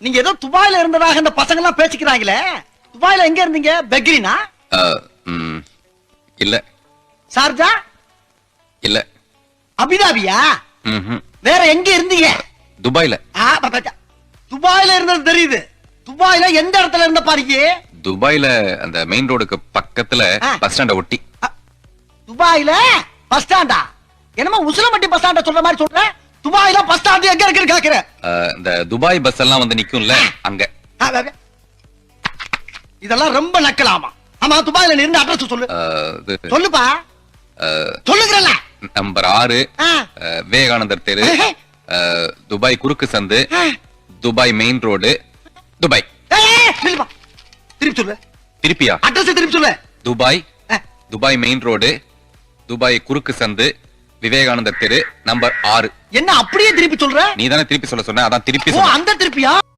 நீங்க ஏதோ துபாயில இருந்ததாக இந்த பசங்க எல்லாம் பேசிக்கிறாங்களே, துபாயில எங்க இருந்தீங்க? பெக்ரினா? இல்ல. சார்ஜா? இல்ல. அபிதாபியா? வேற எங்க இருந்தீங்க? துபாயில. துபாயில இருந்தது தெரியுது. துபாயில எந்த இடத்துல இருந்த பாருங்க? துபாயில அந்த மெயின் ரோடுக்கு பக்கத்துல பஸ் ஸ்டாண்ட ஒட்டி. துபாயில பஸ் ஸ்டாண்டா? என்னமா உசிலம்பட்டி பஸ் ஸ்டாண்ட சொல்ற மாதிரி சொல்ற? துபாயில பஸ் ஸ்டாண்ட் எங்க இருக்குன்னு கேக்குற? இந்த துபாய் பஸ் எல்லாம் வந்து நிக்கும்ல அங்க. இதெல்லாம் ரொம்ப நக்கலாமா? ஆமா, துபாயில நீ இருந்த அட்ரஸ் சொல்லு. சொல்லுப்பா. சொல்லுங்கறல. நம்பர் 6 விவேகானந்தர் தெரு, துபாய் குறுக்கு சந்து, துபாய் மெயின் ரோடு, துபாய். திருப்பி சொல்லு. திருப்பியா? அட்ரஸ் திருப்பி சொல்லு. துபாய் மெயின் ரோடு, துபாய் குறுக்கு சந்து, விவேகானந்தர் தெரு, நம்பர் 6. என்ன அப்படியே திருப்பி சொல்ற? நீ தானே திருப்பி சொல்ல சொன்ன, அதான் திருப்பி சொல்ல. அந்த திருப்பியா?